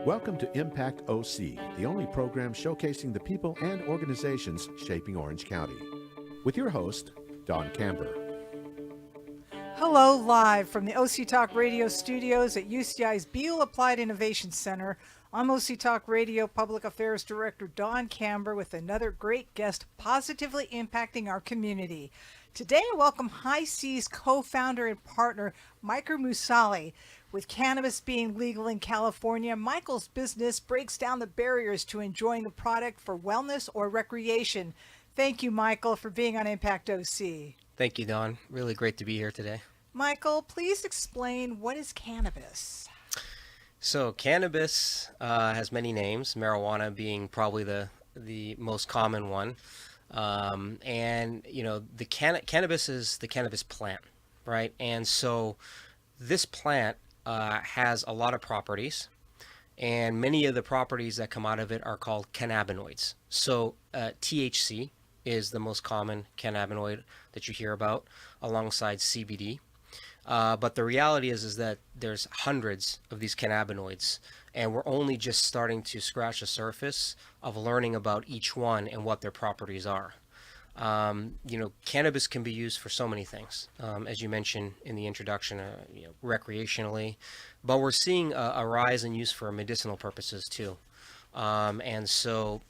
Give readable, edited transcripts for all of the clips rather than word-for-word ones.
Welcome to Impact OC, the only program showcasing the people and organizations shaping Orange County. With your host, Don Camber. Hello, live from the OC Talk Radio studios at UCI's Beal Applied Innovation Center. I'm OC Talk Radio Public Affairs Director Don Camber with another great guest positively impacting our community. Today, I welcome High C's co-founder and partner, Michael Moussalli. With cannabis being legal in California, Michael's business breaks down the barriers to enjoying the product for wellness or recreation. Thank you, Michael, for being on Impact OC. Thank you, Don. Really great to be here today. Michael, please explain, what is cannabis? So cannabis has many names, marijuana being probably the most common one. And, you know, the cannabis is the cannabis plant, right? And so this plant has a lot of properties, and many of the properties that come out of it are called cannabinoids. So THC is the most common cannabinoid that you hear about, alongside CBD. But the reality is that there's hundreds of these cannabinoids, and we're only just starting to scratch the surface of learning about each one and what their properties are. You know, cannabis can be used for so many things, as you mentioned in the introduction, recreationally, but we're seeing a rise in use for medicinal purposes too. And so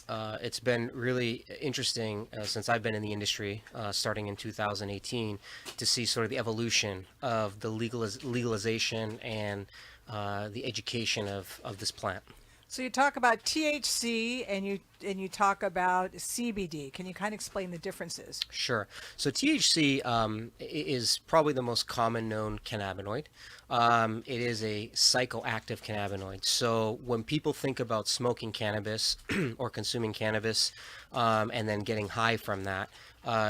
it's been really interesting since I've been in the industry, starting in 2018, to see sort of the evolution of the legalization and the education of this plant. So you talk about THC and you talk about CBD. Can you kind of explain the differences? Sure. So THC is probably the most common known cannabinoid. It is a psychoactive cannabinoid. So when people think about smoking cannabis or consuming cannabis and then getting high from that,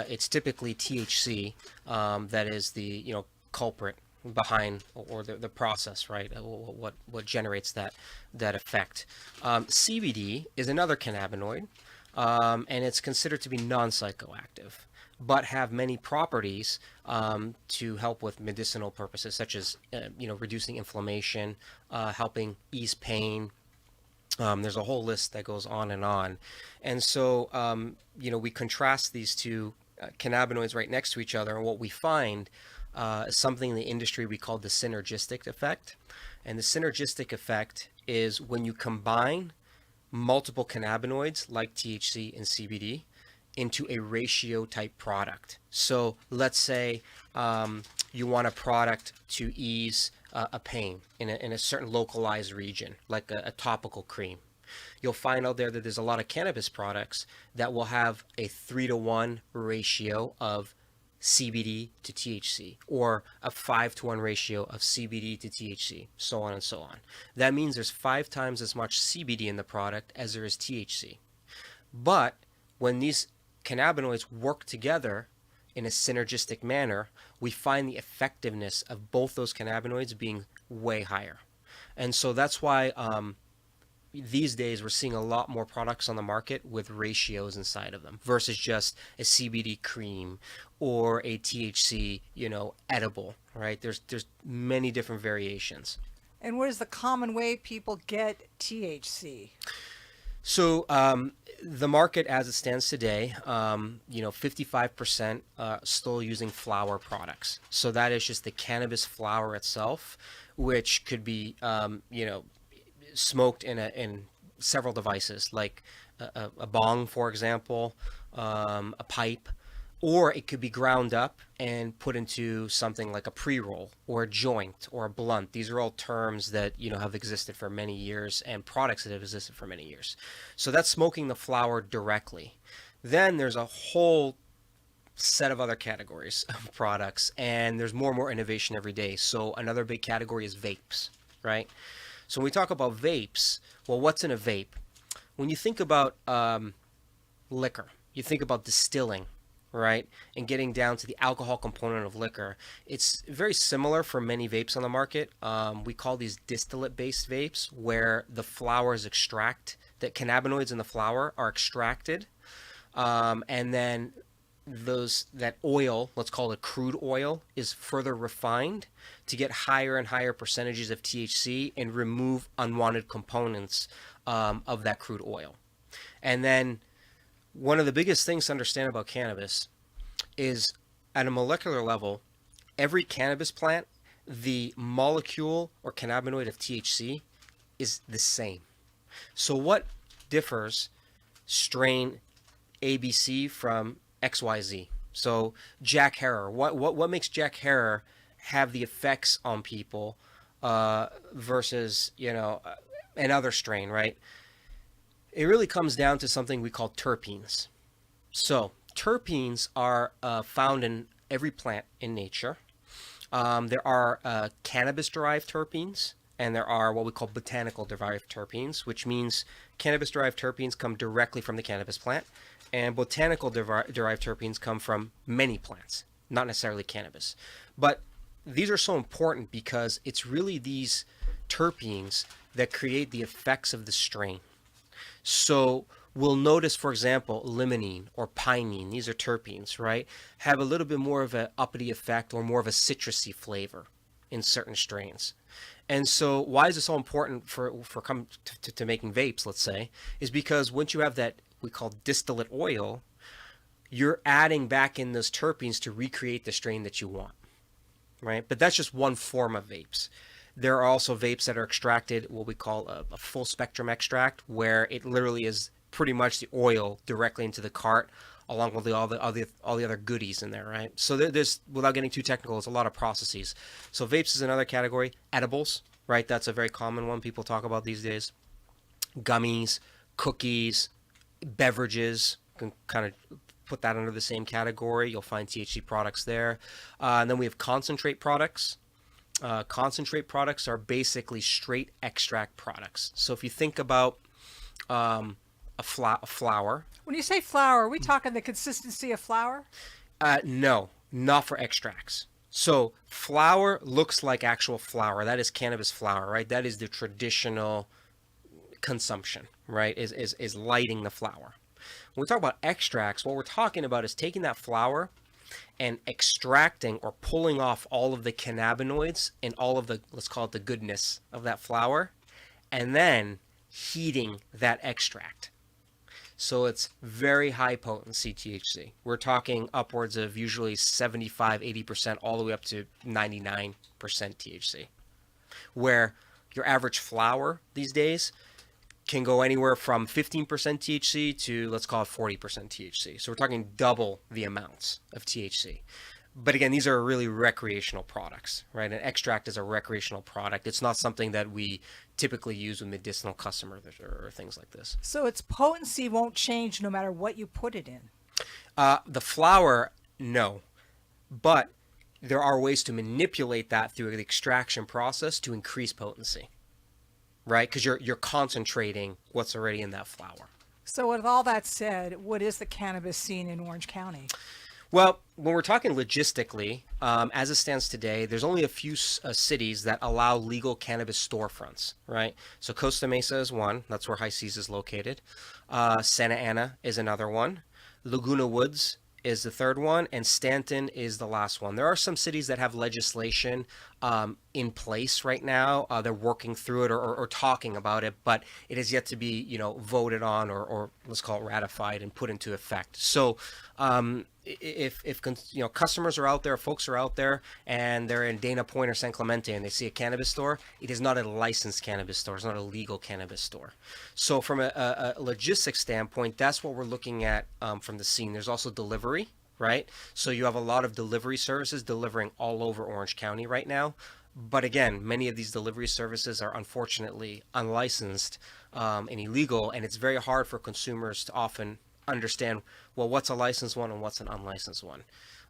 it's typically THC that is the culprit behind, or the process, right? What generates that effect. CBD is another cannabinoid, and it's considered to be non-psychoactive, but have many properties to help with medicinal purposes, such as reducing inflammation, helping ease pain. There's a whole list that goes on. And so we contrast these two cannabinoids right next to each other, and what we find something in the industry we call the synergistic effect. And the synergistic effect is when you combine multiple cannabinoids like THC and CBD into a ratio type product. So let's say you want a product to ease a pain in a certain localized region, like a topical cream. You'll find out there that there's a lot of cannabis products that will have a 3-to-1 ratio of CBD to THC, or a 5-to-1 ratio of CBD to THC, so on and so on. That means there's 5 times as much CBD in the product as there is THC. But when these cannabinoids work together in a synergistic manner, we find the effectiveness of both those cannabinoids being way higher. And so that's why these days we're seeing a lot more products on the market with ratios inside of them versus just a CBD cream or a THC, edible, right? There's many different variations. And what is the common way people get THC? So the market as it stands today, 55% still using flower products. So that is just the cannabis flower itself, which could be, smoked in several devices, like a bong, for example, a pipe, or it could be ground up and put into something like a pre-roll or a joint or a blunt. These are all terms that have existed for many years, and products that have existed for many years. So that's smoking the flower directly. Then there's a whole set of other categories of products, and there's more and more innovation every day. So another big category is vapes, right? So when we talk about vapes, well, what's in a vape? When you think about liquor, you think about distilling, right? And getting down to the alcohol component of liquor. It's very similar for many vapes on the market. We call these distillate-based vapes, where the flower is the cannabinoids in the flower are extracted, and then that oil, let's call it crude oil, is further refined to get higher and higher percentages of THC and remove unwanted components of that crude oil. And then one of the biggest things to understand about cannabis is at a molecular level, every cannabis plant, the molecule or cannabinoid of THC is the same. So what differs strain ABC from XYZ? So Jack Herer, what makes Jack Herer have the effects on people versus, another strain, right? It really comes down to something we call terpenes. So terpenes are found in every plant in nature. There are cannabis-derived terpenes, and there are what we call botanical-derived terpenes, which means cannabis-derived terpenes come directly from the cannabis plant, and botanical-derived terpenes come from many plants, not necessarily cannabis. But these are so important because it's really these terpenes that create the effects of the strain. So we'll notice, for example, limonene or pinene, these are terpenes, right, have a little bit more of an uppity effect or more of a citrusy flavor in certain strains. And so why is it so important for come to making vapes, let's say, is because once you have that we call distillate oil, you're adding back in those terpenes to recreate the strain that you want, right? But that's just one form of vapes. There are also vapes that are extracted, what we call a full spectrum extract, where it literally is pretty much the oil directly into the cart, along with all the other goodies in there, right? So there's, without getting too technical, there's a lot of processes. So vapes is another category. Edibles, right? That's a very common one people talk about these days. Gummies, cookies, beverages, can kind of put that under the same category. You'll find THC products there. And then we have concentrate products. Concentrate products are basically straight extract products. So if you think about a flower. When you say flour, are we talking the consistency of flour? No, not for extracts. So flour looks like actual flour. That is cannabis flour, right? That is the traditional consumption, right? Is lighting the flour. When we talk about extracts, what we're talking about is taking that flour and extracting or pulling off all of the cannabinoids and all of the, let's call it the goodness of that flour, and then heating that extract. So it's very high potency THC. We're talking upwards of usually 75, 80%, all the way up to 99% THC. Where your average flower these days can go anywhere from 15% THC to, let's call it 40% THC. So we're talking double the amounts of THC. But again, these are really recreational products, right? An extract is a recreational product. It's not something that we typically use with medicinal customers or things like this. So its potency won't change no matter what you put it in? The flower, no. But there are ways to manipulate that through the extraction process to increase potency, right? Because you're concentrating what's already in that flower. So with all that said, what is the cannabis scene in Orange County? Well, when we're talking logistically, as it stands today, there's only a few cities that allow legal cannabis storefronts, right? So Costa Mesa is one. That's where High Seas is located. Santa Ana is another one. Laguna Woods is the third one, and Stanton is the last one. There are some cities that have legislation in place right now. They're working through it or talking about it, but it is yet to be, voted on or let's call it ratified and put into effect. So if customers are out there, folks are out there, and they're in Dana Point or San Clemente and they see a cannabis store, it is not a licensed cannabis store. It's not a legal cannabis store. So from a logistics standpoint, that's what we're looking at from the scene. There's also delivery, right? So you have a lot of delivery services delivering all over Orange County right now. But again, many of these delivery services are unfortunately unlicensed and illegal, and it's very hard for consumers to often understand, well, what's a licensed one and what's an unlicensed one.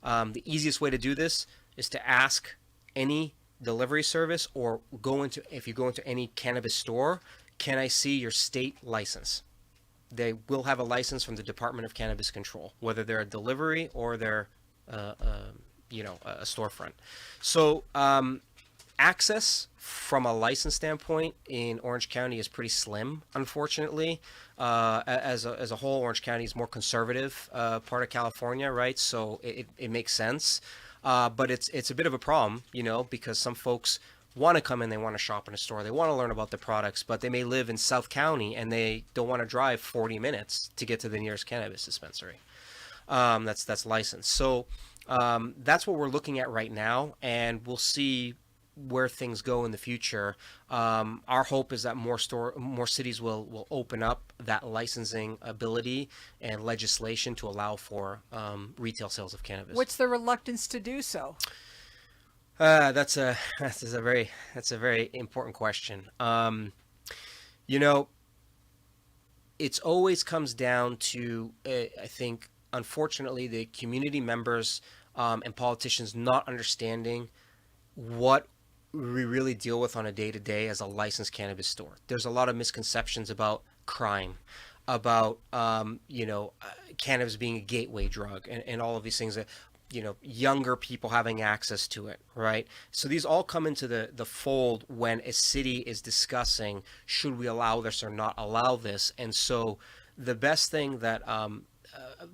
The easiest way to do this is to ask any delivery service or if you go into any cannabis store, can I see your state license? They will have a license from the Department of Cannabis Control, whether they're a delivery or they're a storefront. So Access from a license standpoint in Orange County is pretty slim, unfortunately. As a whole, Orange County is more conservative part of California, right? So it makes sense. But it's a bit of a problem, because some folks want to come in, they want to shop in a store, they want to learn about the products, but they may live in South County and they don't want to drive 40 minutes to get to the nearest cannabis dispensary. That's licensed. So that's what we're looking at right now, and we'll see where things go in the future. Our hope is that more cities will open up that licensing ability and legislation to allow for retail sales of cannabis. What's the reluctance to do so? That's a very important question. It's always comes down to I think, unfortunately, the community members and politicians not understanding what we really deal with on a day-to-day as a licensed cannabis store. There's a lot of misconceptions about crime, about cannabis being a gateway drug, and all of these things that younger people having access to it, right? So these all come into the fold when a city is discussing, should we allow this or not allow this? And so the best thing that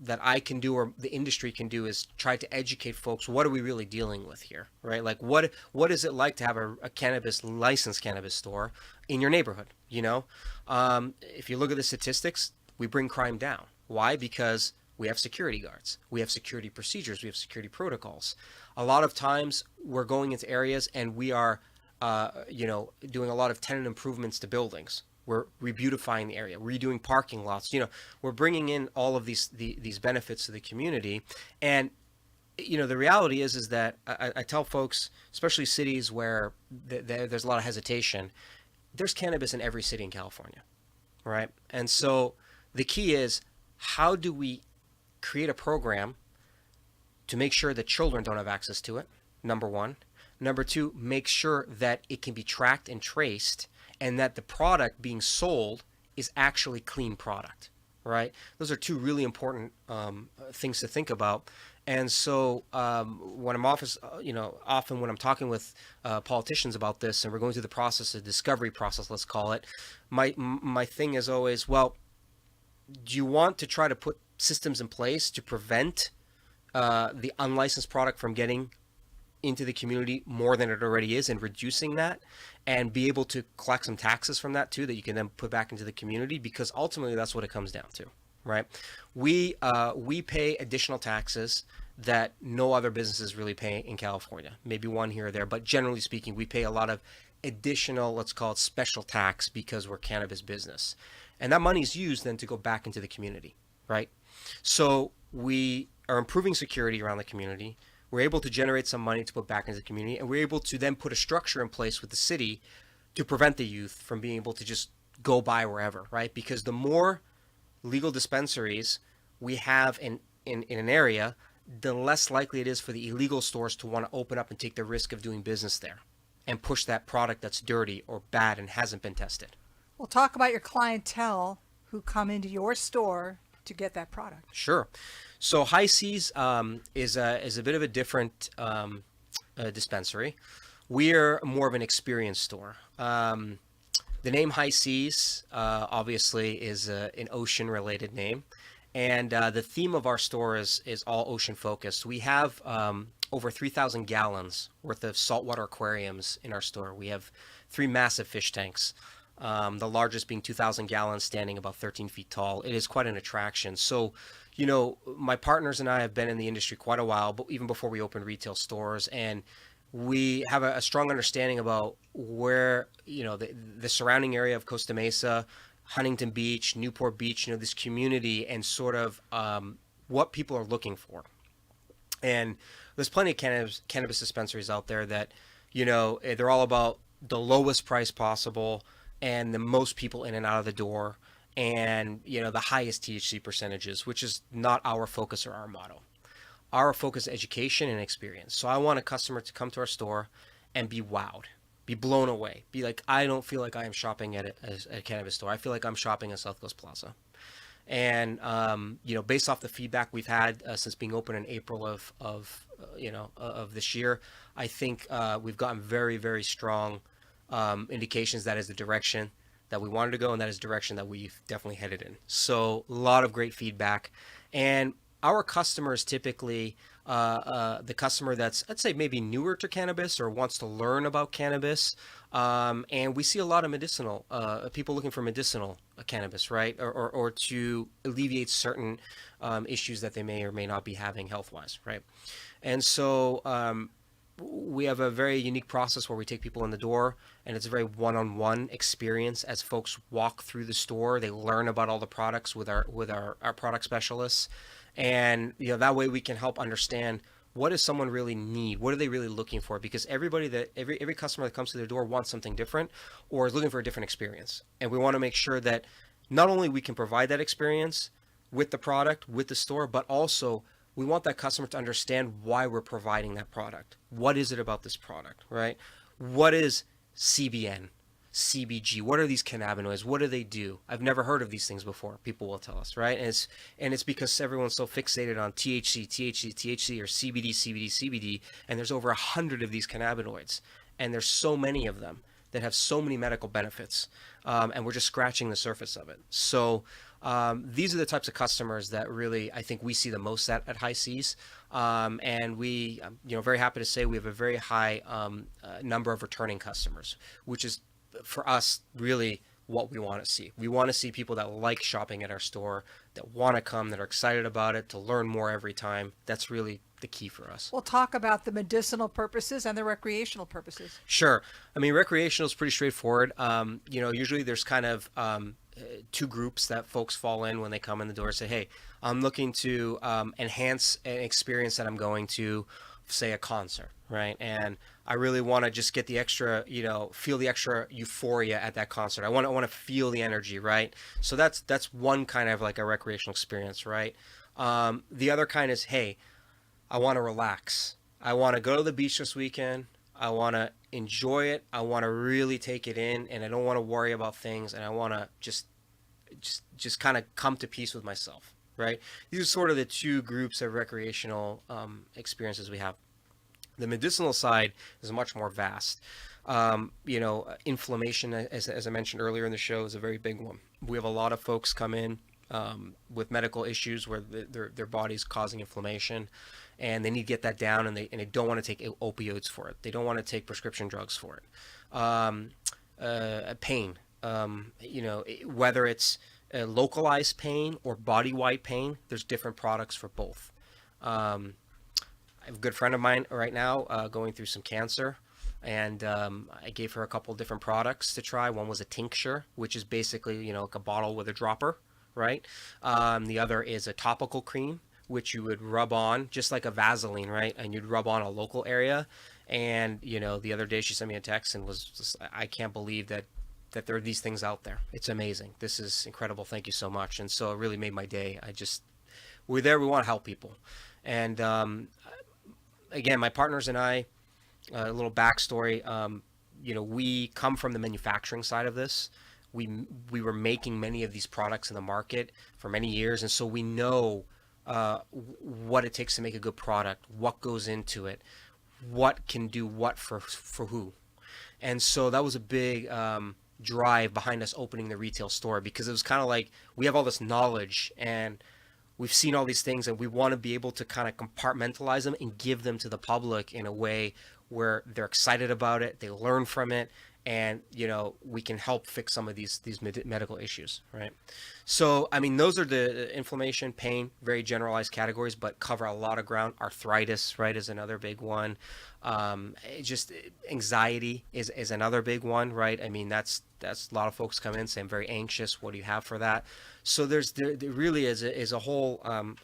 that I can do, or the industry can do, is try to educate folks. What are we really dealing with here, right? Like what is it like to have a licensed cannabis store in your neighborhood? If you look at the statistics, we bring crime down. Why? Because we have security guards, we have security procedures, we have security protocols. A lot of times we're going into areas and we are, doing a lot of tenant improvements to buildings. We're rebeautifying the area, redoing parking lots. We're bringing in all of these benefits to the community. And, the reality is that I tell folks, especially cities where there's a lot of hesitation, there's cannabis in every city in California, right? And so the key is, how do we create a program to make sure that children don't have access to it, number one. Number two, make sure that it can be tracked and traced, and that the product being sold is actually clean product, right? Those are two really important things to think about. And so when I'm often when I'm talking with politicians about this, and we're going through the process, the discovery process, let's call it, my thing is always, well, do you want to try to put systems in place to prevent the unlicensed product from getting into the community more than it already is, and reducing that, and be able to collect some taxes from that too, that you can then put back into the community? Because ultimately that's what it comes down to, right? We pay additional taxes that no other businesses really pay in California, maybe one here or there, but generally speaking, we pay a lot of additional, let's call it special tax, because we're cannabis business. And that money is used then to go back into the community, right? So we are improving security around the community. We're able to generate some money to put back into the community, and we're able to then put a structure in place with the city to prevent the youth from being able to just go buy wherever, right? Because the more legal dispensaries we have in an area, the less likely it is for the illegal stores to want to open up and take the risk of doing business there and push that product that's dirty or bad and hasn't been tested. We'll talk about your clientele who come into your store to get that product. Sure. So High Seas is a bit of a different dispensary. We're more of an experience store. The name High Seas obviously is an ocean-related name, and the theme of our store is all ocean focused. We have over 3,000 gallons worth of saltwater aquariums in our store. We have 3 massive fish tanks. The largest being 2,000 gallons, standing about 13 feet tall. It is quite an attraction. So, my partners and I have been in the industry quite a while, but even before we opened retail stores, and we have a strong understanding about where, the surrounding area of Costa Mesa, Huntington Beach, Newport Beach, this community, and sort of what people are looking for. And there's plenty of cannabis dispensaries out there that, they're all about the lowest price possible, and the most people in and out of the door, and the highest THC percentages, which is not our focus or our motto. Our focus is education and experience. So I want a customer to come to our store and be wowed, be blown away, be like, I don't feel like I am shopping at a cannabis store. I feel like I'm shopping at South Coast Plaza. And based off the feedback we've had since being open in April of this year, I think we've gotten very, very strong indications that is the direction that we wanted to go, and that is the direction that we've definitely headed in. So a lot of great feedback. And our customers typically, the customer that's, I'd say, maybe newer to cannabis or wants to learn about cannabis, and we see a lot of medicinal people looking for medicinal cannabis, right, or to alleviate certain issues that they may or may not be having health-wise, right? And so we have a very unique process where we take people in the door, and it's a very one-on-one experience. As folks walk through the store, they learn about all the products with our product specialists, and that way we can help understand what does someone really need, what are they really looking for, because every customer that comes to their door wants something different or is looking for a different experience, and we want to make sure that not only we can provide that experience with the product, with the store, but also we want that customer to understand why we're providing that product. What is it about this product, right? What is CBN, CBG? What are these cannabinoids? What do they do? I've never heard of these things before. People will tell us, right? And it's because everyone's so fixated on THC, or CBD, and there's over 100 of these cannabinoids, and there's so many of them that have so many medical benefits, and we're just scratching the surface of it. So these are the types of customers that really I think we see the most at High Seas, and we, very happy to say we have a very high number of returning customers, which is for us really what we want to see. We want to see people that like shopping at our store, that want to come, that are excited about it, to learn more every time. That's really the key for us. We'll talk about the medicinal purposes and the recreational purposes. Sure. I mean, recreational is pretty straightforward. Usually there's kind of two groups that folks fall in when they come in the door and say, hey, I'm looking to enhance an experience that I'm going to, say, a concert, right? And I really want to just get the extra, feel the extra euphoria at that concert. I want to feel the energy, right? So that's one kind of like a recreational experience, right? The other kind is, hey, I want to relax. I want to go to the beach this weekend. I want to enjoy it. I want to really take it in, and I don't want to worry about things, and I want to just kind of come to peace with myself, right? These are sort of the two groups of recreational experiences we have. The medicinal side is much more vast. Inflammation, as I mentioned earlier in the show, is a very big one. We have a lot of folks come in with medical issues where their body's causing inflammation, and they need to get that down, and they don't want to take opioids for it. They don't want to take prescription drugs for it. Pain, whether it's localized pain or body-wide pain, there's different products for both. I have a good friend of mine right now going through some cancer, and I gave her a couple different products to try. One was a tincture, which is basically like a bottle with a dropper, right? The other is a topical cream, which you would rub on just like a Vaseline, right? And you'd rub on a local area. And the other day she sent me a text and was just, I can't believe that there are these things out there. It's amazing. This is incredible. Thank you so much. And so it really made my day. We're there. We want to help people. And again, my partners and I, a little backstory, we come from the manufacturing side of this. We were making many of these products in the market for many years, and so we know what it takes to make a good product, what goes into it, what can do what for who. And so that was a big drive behind us opening the retail store, because it was kind of like we have all this knowledge and we've seen all these things, and we want to be able to kind of compartmentalize them and give them to the public in a way where they're excited about it, they learn from it, and we can help fix some of these medical issues, right? So I mean, those are the inflammation, pain, very generalized categories, but cover a lot of ground. Arthritis, right, is another big one. Just anxiety is another big one, right? I mean, that's a lot of folks come in saying I'm very anxious. What do you have for that? So there really is a whole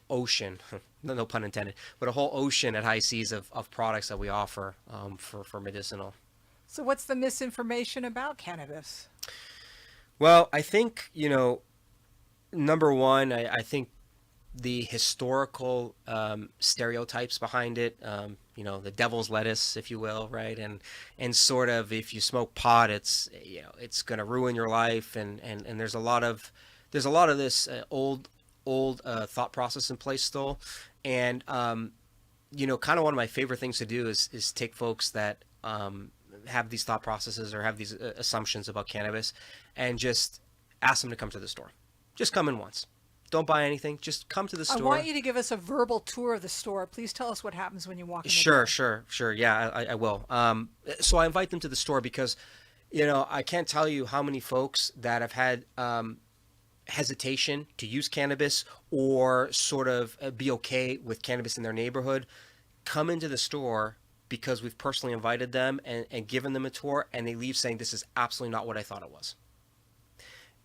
ocean, no pun intended, but a whole ocean at High Seas of products that we offer for medicinal. So what's the misinformation about cannabis? Well, I think, number one, I think the historical stereotypes behind it, the devil's lettuce, if you will, right? And sort of, if you smoke pot, it's going to ruin your life. And there's a lot of this old old thought process in place still. And, kind of one of my favorite things to do is take folks that have these thought processes or have these assumptions about cannabis and just ask them to come to the store. Just come in once. Don't buy anything. Just come to the store. I want you to give us a verbal tour of the store. Please tell us what happens when you walk in the door. Sure. Yeah, I will. So I invite them to the store because, I can't tell you how many folks that have had hesitation to use cannabis or sort of be okay with cannabis in their neighborhood come into the store because we've personally invited them and given them a tour, and they leave saying this is absolutely not what I thought it was.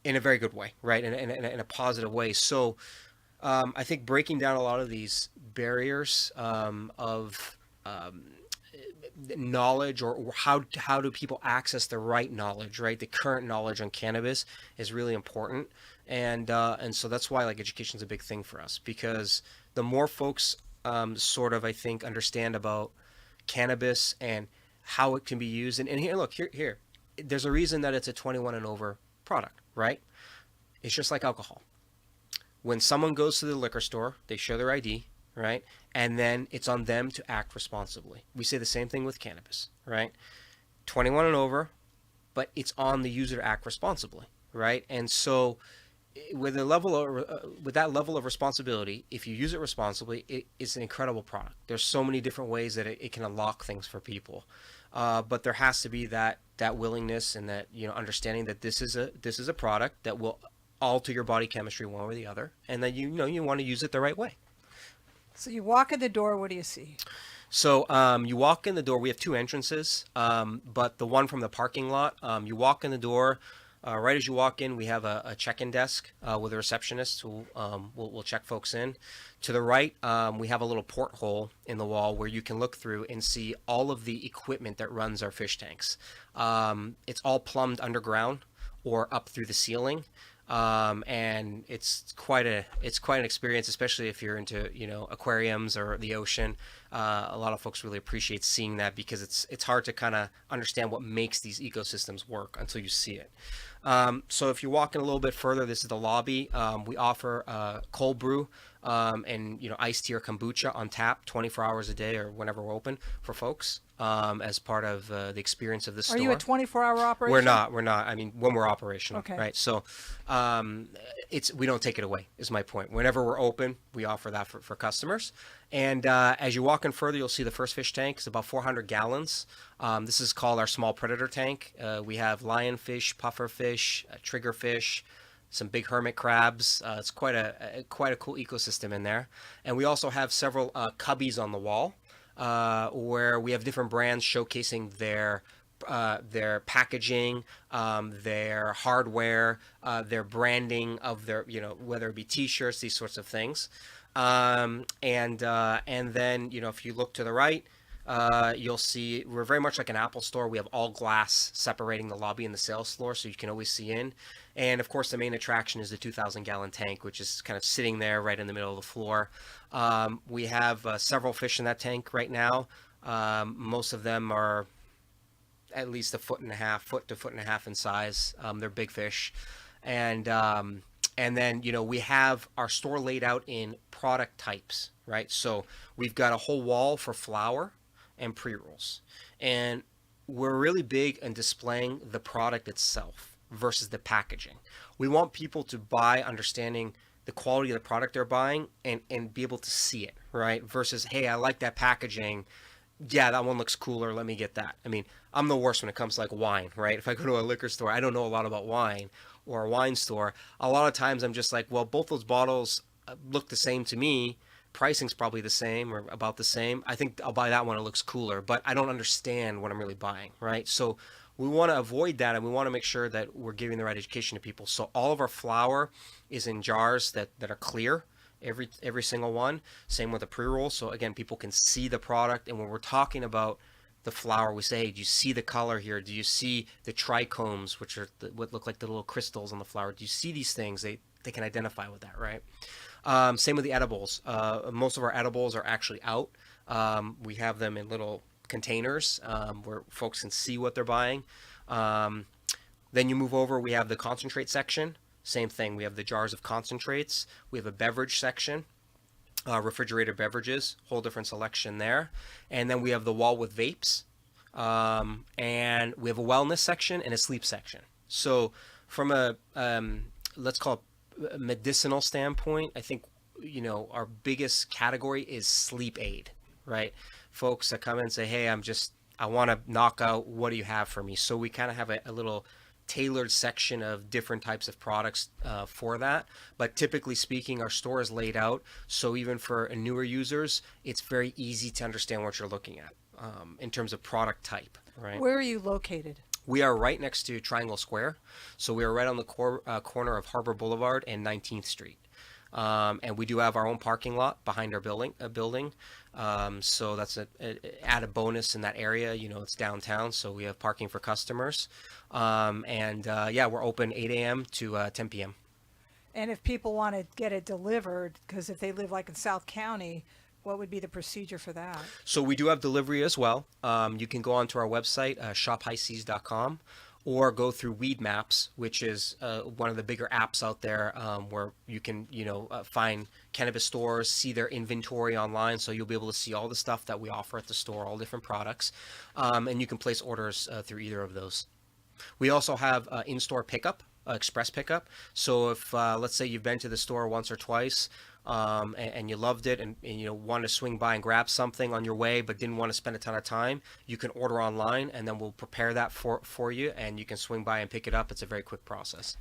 In a very good way, right? In a positive way. So I think breaking down a lot of these barriers of knowledge or how do people access the right knowledge, right? The current knowledge on cannabis is really important. And so that's why education is a big thing for us, because the more folks sort of, I think, understand about cannabis and how it can be used. And here, there's a reason that it's a 21 and over product, right? It's just like alcohol. When someone goes to the liquor store, they show their ID, right? And then it's on them to act responsibly. We say the same thing with cannabis, right? 21 and over, but it's on the user to act responsibly, right? And so with that level of responsibility, if you use it responsibly, it's an incredible product. There's so many different ways that it can unlock things for people. But there has to be that willingness and that understanding that this is a product that will alter your body chemistry one way or the other, and that you want to use it the right way. So you walk in the door. What do you see? So you walk in the door. We have two entrances, but the one from the parking lot, you walk in the door. Right as you walk in, we have a check-in desk with a receptionist who will check folks in. To the right, we have a little porthole in the wall where you can look through and see all of the equipment that runs our fish tanks. It's all plumbed underground or up through the ceiling. And it's quite an experience, especially if you're into aquariums or the ocean. A lot of folks really appreciate seeing that because it's hard to kind of understand what makes these ecosystems work until you see it. So if you walk in a little bit further, this is the lobby. We offer cold brew and iced tea or kombucha on tap 24 hours a day or whenever we're open for folks as part of the experience of the store. Are you a 24-hour operation? We're not. I mean, when we're operational, okay. Right? So we don't take it away is my point. Whenever we're open, we offer that for customers. And as you walk in further, you'll see the first fish tank. It's about 400 gallons. This is called our small predator tank. We have lionfish, pufferfish, triggerfish, some big hermit crabs. It's quite a cool ecosystem in there. And we also have several cubbies on the wall where we have different brands showcasing their packaging, their hardware, their branding of their, whether it be T-shirts, these sorts of things. And then, if you look to the right, you'll see we're very much like an Apple store. We have all glass separating the lobby and the sales floor, so you can always see in. And of course, the main attraction is the 2,000-gallon tank, which is kind of sitting there right in the middle of the floor. We have several fish in that tank right now. Most of them are at least a foot to foot and a half in size. They're big fish. And then, we have our store laid out in product types, right? So we've got a whole wall for flower and pre-rolls. And we're really big in displaying the product itself versus the packaging. We want people to buy understanding the quality of the product they're buying and be able to see it, right? Versus, hey, I like that packaging. Yeah, that one looks cooler. Let me get that. I mean, I'm the worst when it comes to wine, right? If I go to a liquor store, I don't know a lot about wine, or a wine store. A lot of times I'm just like, well, both those bottles look the same to me. Pricing's probably the same or about the same. I think I'll buy that one. It looks cooler, but I don't understand what I'm really buying, right? So we want to avoid that, and we want to make sure that we're giving the right education to people. So all of our flour is in jars that are clear. Every single one. Same with the pre-roll. So again, people can see the product. And when we're talking about the flower, we say, hey, do you see the color here? Do you see the trichomes, which are what look like the little crystals on the flower? Do you see these things? They can identify with that, right? Same with the edibles. Most of our edibles are actually out. We have them in little containers where folks can see what they're buying. Then you move over, we have the concentrate section. same thing. We have the jars of concentrates. We have a beverage section, refrigerated beverages, whole different selection there. And then we have the wall with vapes. And we have a wellness section and a sleep section. So from a, let's call it a medicinal standpoint, I think, our biggest category is sleep aid, right? Folks that come in and say, hey, I want to knock out, what do you have for me? So we kind of have a little tailored section of different types of products for that. But typically speaking, our store is laid out. So even for newer users, it's very easy to understand what you're looking at in terms of product type, right? Where are you located? We are right next to Triangle Square. So we are right on the corner of Harbor Boulevard and 19th Street. And we do have our own parking lot behind our building. So that's an added bonus in that area. It's downtown, so we have parking for customers. We're open 8 a.m. to 10 p.m. And if people want to get it delivered, because if they live like in South County, what would be the procedure for that? So we do have delivery as well. You can go onto our website, shophighseas.com, or go through Weed Maps, which is one of the bigger apps out there where you can, find cannabis stores, see their inventory online. So you'll be able to see all the stuff that we offer at the store, all different products. And you can place orders through either of those. We also have in-store pickup, express pickup. So if, let's say you've been to the store once or twice, and you loved it and wanted to swing by and grab something on your way but didn't want to spend a ton of time, you can order online and then we'll prepare that for you and you can swing by and pick it up. It's a very quick process.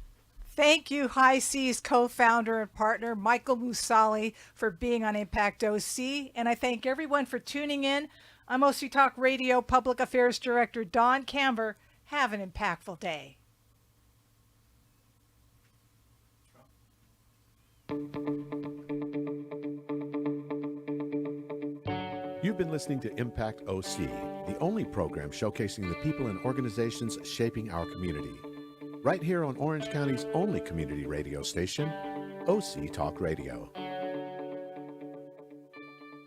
Thank you, High Seas co-founder and partner Michael Moussalli, for being on Impact OC, and I thank everyone for tuning in. I'm OC Talk Radio Public Affairs Director Don Camber. Have an impactful day. You've been listening to Impact OC, the only program showcasing the people and organizations shaping our community. Right here on Orange County's only community radio station, OC Talk Radio.